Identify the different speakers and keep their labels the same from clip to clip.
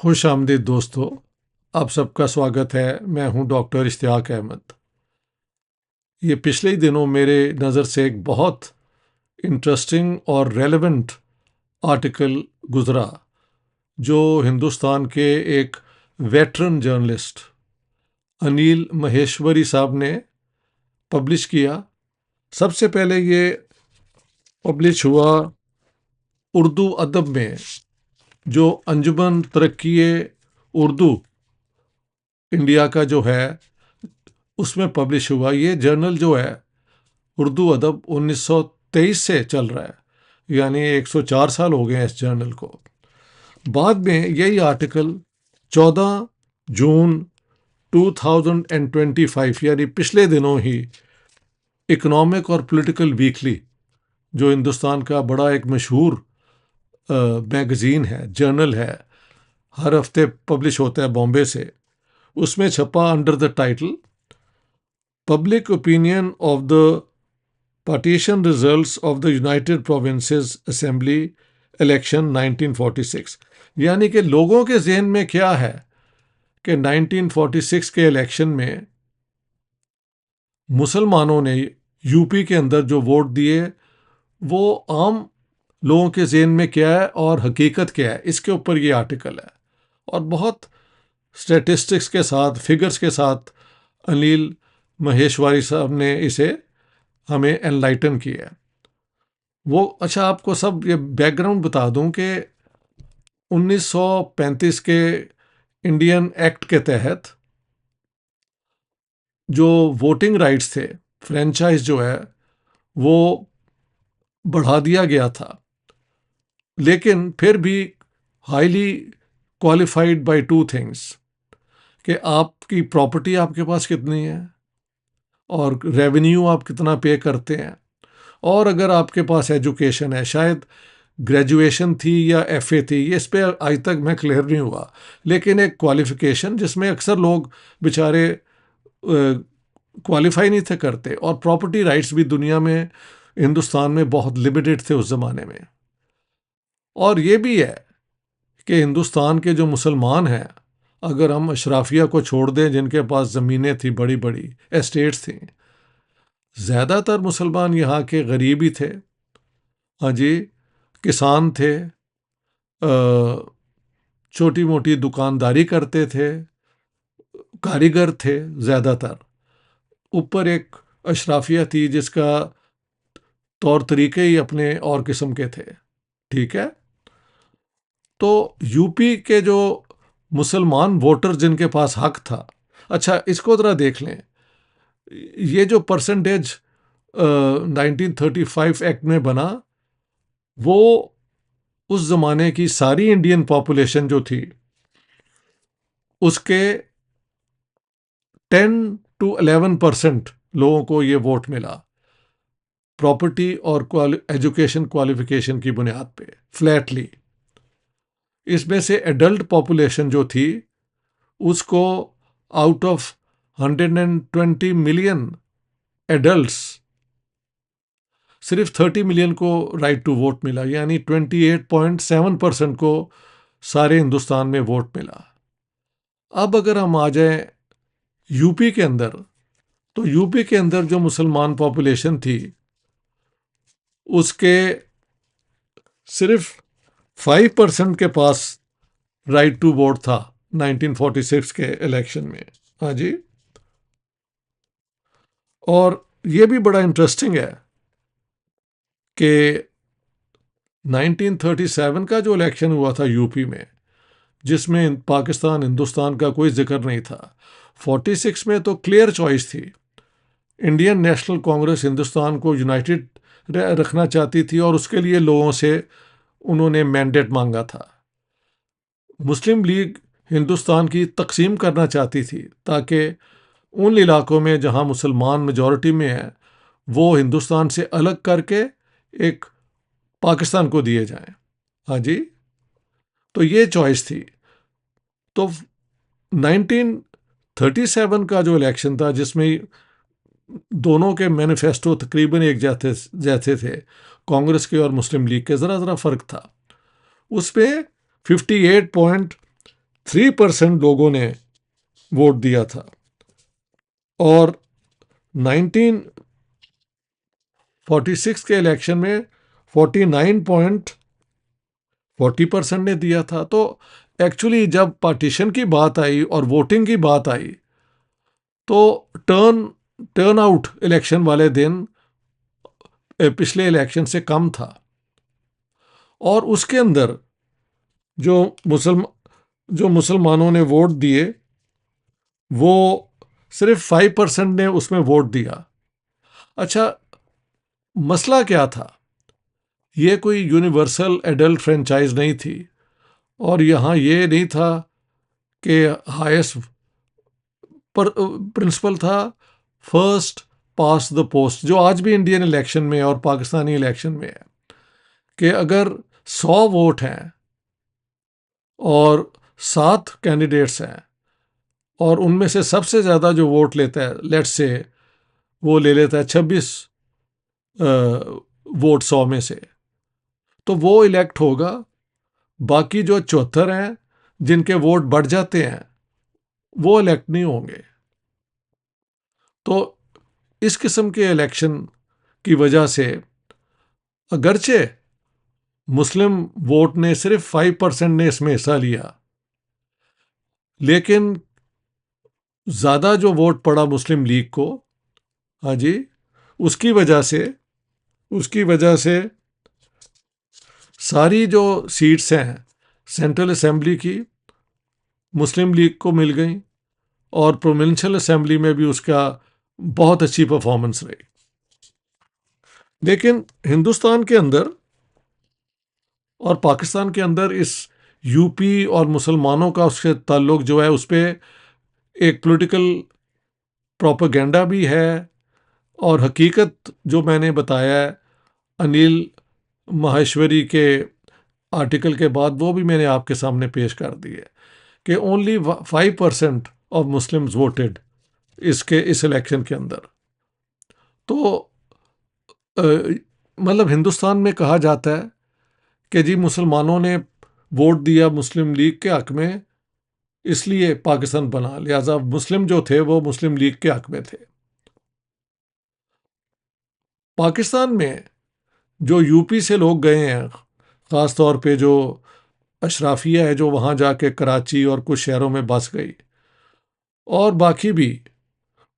Speaker 1: खुश आमदीद दोस्तों, आप सबका स्वागत है। मैं हूं डॉक्टर इश्तियाक अहमद। ये पिछले ही दिनों मेरे नज़र से एक बहुत इंटरेस्टिंग और रेलेवेंट आर्टिकल गुजरा, जो हिंदुस्तान के एक वेटरन जर्नलिस्ट अनिल महेश्वरी साहब ने पब्लिश किया। सबसे पहले ये पब्लिश हुआ उर्दू अदब में, जो अंजुमन तरक्की उर्दू इंडिया का जो है उसमें पब्लिश हुआ। ये जर्नल जो है उर्दू अदब 1923 से चल रहा है, यानी 104 साल हो गए हैं इस जर्नल को। बाद में यही आर्टिकल 14 जून 2025 यानी पिछले दिनों ही इकोनॉमिक और पॉलिटिकल वीकली, जो हिंदुस्तान का बड़ा एक मशहूर मैगज़ीन है, जर्नल है, हर हफ्ते पब्लिश होता है बॉम्बे से, उसमें छपा under the title public opinion of the partition results of the United provinces assembly election 1946। यानी कि लोगों के जहन में क्या है कि 1946 के इलेक्शन में मुसलमानों ने यूपी के अंदर जो वोट दिए वो आम लोगों के जहन में क्या है और हकीकत क्या है, इसके ऊपर ये आर्टिकल है। और बहुत स्टैटिस्टिक्स के साथ, फिगर्स के साथ अनिल महेश्वरी साहब ने इसे हमें एनलाइटन किया। वो अच्छा, आपको सब ये बैकग्राउंड बता दूं कि 1935 के इंडियन एक्ट के तहत जो वोटिंग राइट्स थे, फ्रेंचाइज जो है वो बढ़ा दिया गया था, लेकिन फिर भी highly qualified by two things, कि आपकी प्रॉपर्टी आपके पास कितनी है और रेवेन्यू आप कितना पे करते हैं, और अगर आपके पास एजुकेशन है, शायद ग्रेजुएशन थी या एफए थी, ये इस पर आज तक मैं क्लियर नहीं हुआ, लेकिन एक क्वालिफिकेशन जिसमें अक्सर लोग बेचारे क्वालिफाई नहीं थे करते। और प्रॉपर्टी राइट्स भी दुनिया में, हिंदुस्तान में बहुत लिमिटेड थे उस ज़माने में। और ये भी है कि हिंदुस्तान के जो मुसलमान हैं, अगर हम अशराफिया को छोड़ दें जिनके पास ज़मीनें थी, बड़ी बड़ी एस्टेट्स थी, ज़्यादातर मुसलमान यहाँ के गरीब ही थे। हाँ जी, किसान थे, छोटी मोटी दुकानदारी करते थे, कारीगर थे ज़्यादातर। ऊपर एक अशराफिया थी जिसका तौर तरीके ही अपने और किस्म के थे। ठीक है, तो यूपी के जो मुसलमान वोटर जिनके पास हक था, अच्छा इसको ज़रा देख लें। ये जो परसेंटेज 1935 एक्ट में बना, वो उस ज़माने की सारी इंडियन पॉपुलेशन जो थी उसके 10 to 11% लोगों को ये वोट मिला, प्रॉपर्टी और एजुकेशन क्वालिफिकेशन की बुनियाद पे फ्लैटली। इसमें से एडल्ट पॉपुलेशन जो थी उसको आउट ऑफ 120 मिलियन एडल्ट्स सिर्फ 30 मिलियन को राइट टू वोट मिला, यानी 28.7% को सारे हिंदुस्तान में वोट मिला। अब अगर हम आ जाएं यूपी के अंदर, तो यूपी के अंदर जो मुसलमान पॉपुलेशन थी उसके सिर्फ 5% के पास राइट टू वोट था 1946 के इलेक्शन में। हाँ जी, और ये भी बड़ा इंटरेस्टिंग है कि 1937 का जो इलेक्शन हुआ था यूपी में, जिसमें पाकिस्तान हिंदुस्तान का कोई जिक्र नहीं था, 46 में तो क्लियर चॉइस थी। इंडियन नेशनल कांग्रेस हिंदुस्तान को यूनाइटेड रखना चाहती थी और उसके लिए लोगों से उन्होंने मैंडेट मांगा था। मुस्लिम लीग हिंदुस्तान की तकसीम करना चाहती थी ताकि उन इलाकों में जहां मुसलमान मेजॉरिटी में है वो हिंदुस्तान से अलग करके एक पाकिस्तान को दिए जाएं। हाँ जी, तो ये चॉइस थी। तो 1937 का जो इलेक्शन था, जिसमें दोनों के मैनिफेस्टो तकरीबन एक जैसे जैसे थे, कांग्रेस के और मुस्लिम लीग के, ज़रा ज़रा फ़र्क था, उसमें 3% लोगों ने वोट दिया था और 1946 के इलेक्शन में 49.40% ने दिया था। तो एक्चुअली जब पार्टीशन की बात आई और वोटिंग की बात आई तो टर्न आउट इलेक्शन वाले दिन पिछले इलेक्शन से कम था और उसके अंदर जो मुसलमानों ने वोट दिए वो सिर्फ 5% ने उसमें वोट दिया। अच्छा, मसला क्या था? ये कोई यूनिवर्सल एडल्ट फ्रेंचाइज नहीं थी और यहाँ ये नहीं था कि हाईएस्ट पर प्रिंसिपल था फर्स्ट पास द पोस्ट, जो आज भी इंडियन इलेक्शन में और पाकिस्तानी इलेक्शन में है कि अगर 100 वोट हैं और 7 कैंडिडेट्स हैं और उनमें से सबसे ज़्यादा जो वोट लेता है, लेट्स से वो ले लेता है 26 वोट 100 में से, तो वो इलेक्ट होगा। बाकी जो 74 हैं जिनके वोट बढ़ जाते हैं वो इलेक्ट नहीं होंगे। तो इस किस्म के इलेक्शन की वजह से अगरचे मुस्लिम वोट ने सिर्फ 5% ने इसमें हिस्सा लिया, लेकिन ज़्यादा जो वोट पड़ा मुस्लिम लीग को, हाँ जी, उसकी वजह से सारी जो सीट्स हैं सेंट्रल असेंबली की मुस्लिम लीग को मिल गई और प्रोविंशियल असेंबली में भी उसका बहुत अच्छी परफॉर्मेंस रही। लेकिन हिंदुस्तान के अंदर और पाकिस्तान के अंदर इस यूपी और मुसलमानों का उससे ताल्लुक जो है उस पर एक पॉलिटिकल प्रोपेगेंडा भी है और हकीकत जो मैंने बताया है अनिल माहेश्वरी के आर्टिकल के बाद वो भी मैंने आपके सामने पेश कर दी है कि ओनली 5% ऑफ मुस्लिम्स वोटेड इस इलेक्शन के अंदर। तो मतलब हिंदुस्तान में कहा जाता है कि जी मुसलमानों ने वोट दिया मुस्लिम लीग के हक में इसलिए पाकिस्तान बना, लिहाजा मुस्लिम जो थे वो मुस्लिम लीग के हक में थे। पाकिस्तान में जो यूपी से लोग गए हैं, ख़ास तौर पे जो अशराफिया है जो वहाँ जाके कराची और कुछ शहरों में बस गई, और बाकी भी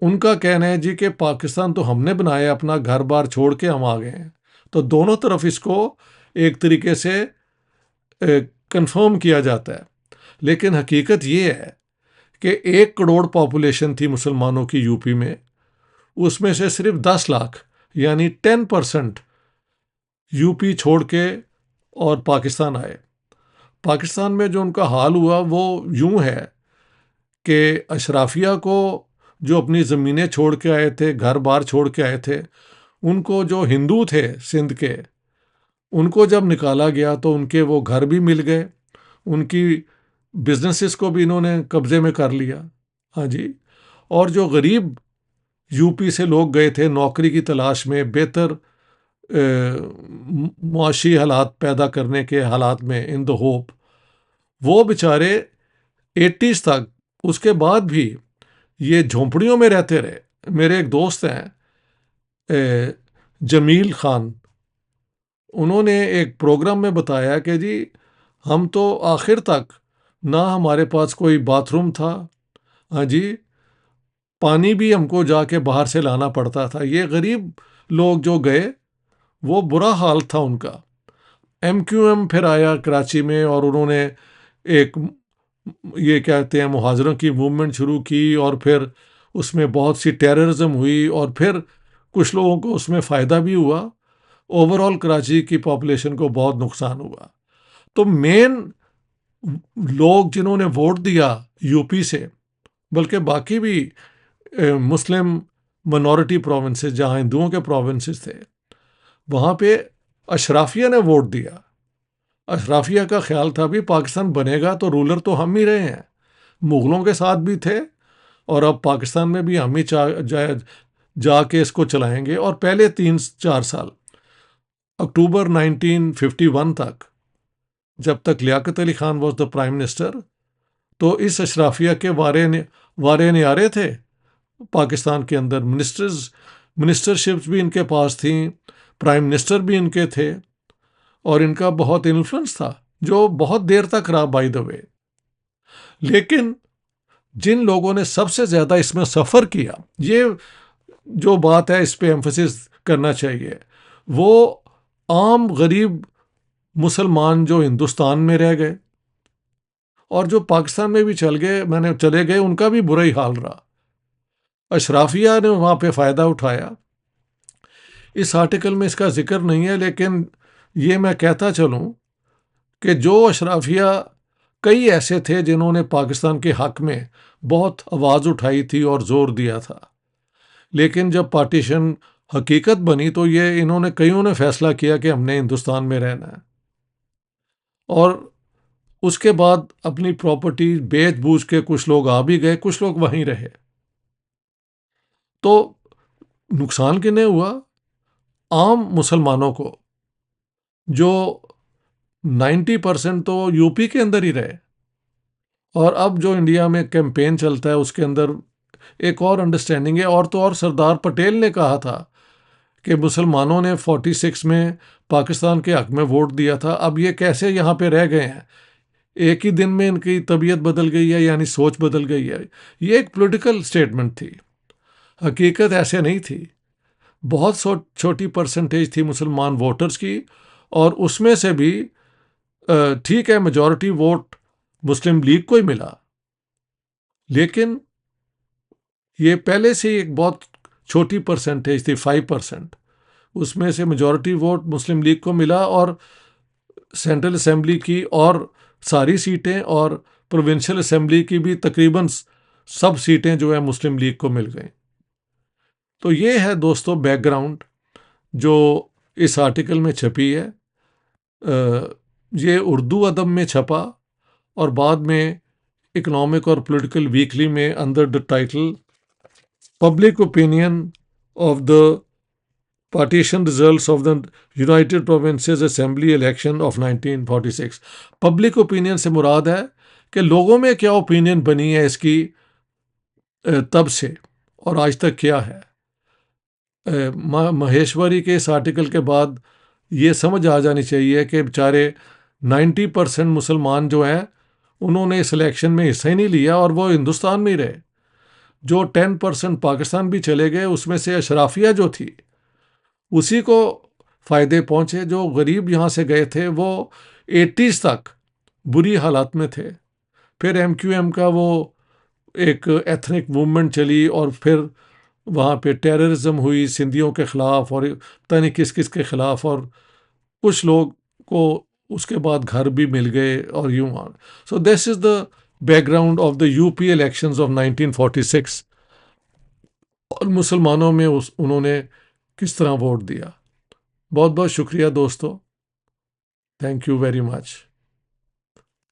Speaker 1: उनका कहना है जी कि पाकिस्तान तो हमने बनाया, अपना घर बार छोड़ के हम आ गए हैं। तो दोनों तरफ इसको एक तरीके से कंफर्म किया जाता है। लेकिन हकीकत ये है कि 1 करोड़ पॉपुलेशन थी मुसलमानों की यूपी में, उसमें से सिर्फ 10 लाख यानी 10% यूपी छोड़ के और पाकिस्तान आए। पाकिस्तान में जो उनका हाल हुआ वो यूं है कि अशराफिया को जो अपनी ज़मीनें छोड़ के आए थे, घर बार छोड़ के आए थे, उनको जो हिंदू थे सिंध के, उनको जब निकाला गया तो उनके वो घर भी मिल गए, उनकी बिजनेसेस को भी इन्होंने कब्जे में कर लिया। हाँ जी। और जो गरीब यूपी से लोग गए थे नौकरी की तलाश में, बेहतर मुआशी हालात पैदा करने के हालात में, इन द होप, वो बेचारे 80s तक उसके बाद भी ये झोंपड़ियों में रहते रहे। मेरे एक दोस्त हैं जमील खान, उन्होंने एक प्रोग्राम में बताया कि जी हम तो आखिर तक ना हमारे पास कोई बाथरूम था, हाँ जी, पानी भी हमको जाके बाहर से लाना पड़ता था। ये गरीब लोग जो गए वो बुरा हाल था उनका। MQM फिर आया कराची में और उन्होंने एक ये कहते हैं मुहाजिरों की मूवमेंट शुरू की और फिर उसमें बहुत सी टेररिज्म हुई और फिर कुछ लोगों को उसमें फ़ायदा भी हुआ। ओवरऑल कराची की पॉपुलेशन को बहुत नुकसान हुआ। तो मेन लोग जिन्होंने वोट दिया यूपी से, बल्कि बाकी भी मुस्लिम मिनॉरिटी प्रोविंसेस जहाँ हिंदुओं के प्रोविंसेस थे, वहाँ पे अशराफिया ने वोट दिया। अशराफिया का ख्याल था भी पाकिस्तान बनेगा तो रूलर तो हम ही रहे हैं, मुग़लों के साथ भी थे और अब पाकिस्तान में भी हम ही जाके इसको चलाएंगे। और पहले 3-4 साल अक्टूबर 1951 तक, जब तक Liaquat Ali Khan was the prime minister, तो इस अशराफिया के वारे न्यारे थे पाकिस्तान के अंदर। मिनिस्टरशिप्स भी इनके पास थी, प्राइम मिनिस्टर भी इनके थे, और इनका बहुत इन्फ्लुएंस था जो बहुत देर तक रहा बाय द वे। लेकिन जिन लोगों ने सबसे ज़्यादा इसमें सफ़र किया, ये जो बात है इस पे एम्फसिस करना चाहिए, वो आम गरीब मुसलमान जो हिंदुस्तान में रह गए और जो पाकिस्तान में भी चले गए, उनका भी बुरा ही हाल रहा। अशराफिया ने वहाँ पे फ़ायदा उठाया। इस आर्टिकल में इसका जिक्र नहीं है, लेकिन ये मैं कहता चलूँ कि जो अशराफिया कई ऐसे थे जिन्होंने पाकिस्तान के हक में बहुत आवाज़ उठाई थी और ज़ोर दिया था, लेकिन जब पार्टीशन हकीकत बनी तो इन्होंने कईयों ने फैसला किया कि हमने हिंदुस्तान में रहना है, और उसके बाद अपनी प्रॉपर्टी बेच बूझ के कुछ लोग आ भी गए, कुछ लोग वहीं रहे। तो नुकसान किन्हें हुआ? आम मुसलमानों को, जो 90% तो यूपी के अंदर ही रहे। और अब जो इंडिया में कैंपेन चलता है उसके अंदर एक और अंडरस्टैंडिंग है। और तो और सरदार पटेल ने कहा था कि मुसलमानों ने 46 में पाकिस्तान के हक में वोट दिया था, अब ये कैसे यहाँ पे रह गए हैं, एक ही दिन में इनकी तबीयत बदल गई है, यानी सोच बदल गई है। ये एक पॉलिटिकल स्टेटमेंट थी, हकीकत ऐसे नहीं थी। बहुत छोटी परसेंटेज थी मुसलमान वोटर्स की, और उसमें से भी ठीक है मेजॉरिटी वोट मुस्लिम लीग को ही मिला, लेकिन ये पहले से ही एक बहुत छोटी परसेंटेज थी, 5%। उसमें से मेजॉरिटी वोट मुस्लिम लीग को मिला, और सेंट्रल असेंबली की और सारी सीटें और प्रोविंशियल असेंबली की भी तकरीबन सब सीटें जो है मुस्लिम लीग को मिल गई। तो ये है दोस्तों बैकग्राउंड जो इस आर्टिकल में छपी है। ये उर्दू अदब में छपा, और बाद में इकोनॉमिक और पॉलिटिकल वीकली में under the title public opinion of the partition results of the United provinces assembly election of 1946। Public opinion से मुराद है कि लोगों में क्या ओपिनियन बनी है इसकी तब से और आज तक क्या है। महेश्वरी के इस आर्टिकल के बाद ये समझ आ जानी चाहिए कि बेचारे 90% मुसलमान जो हैं उन्होंने इस इलेक्शन में हिस्सा ही नहीं लिया, और वो हिंदुस्तान में ही रहे। जो 10% पाकिस्तान भी चले गए, उसमें से अशराफिया जो थी उसी को फ़ायदे पहुँचे। जो गरीब यहाँ से गए थे वो 80s तक बुरी हालात में थे। फिर MQM का वो एक एथनिक मूवमेंट चली, और फिर वहाँ पे टेररिज्म हुई सिंधियों के ख़िलाफ़, और पता नहीं किस किस के ख़िलाफ़, और कुछ लोग को उसके बाद घर भी मिल गए, और यूँ on. So this is the background of the UP elections of 1946, और मुसलमानों में उन्होंने किस तरह वोट दिया। बहुत बहुत शुक्रिया दोस्तों, थैंक यू वेरी मच।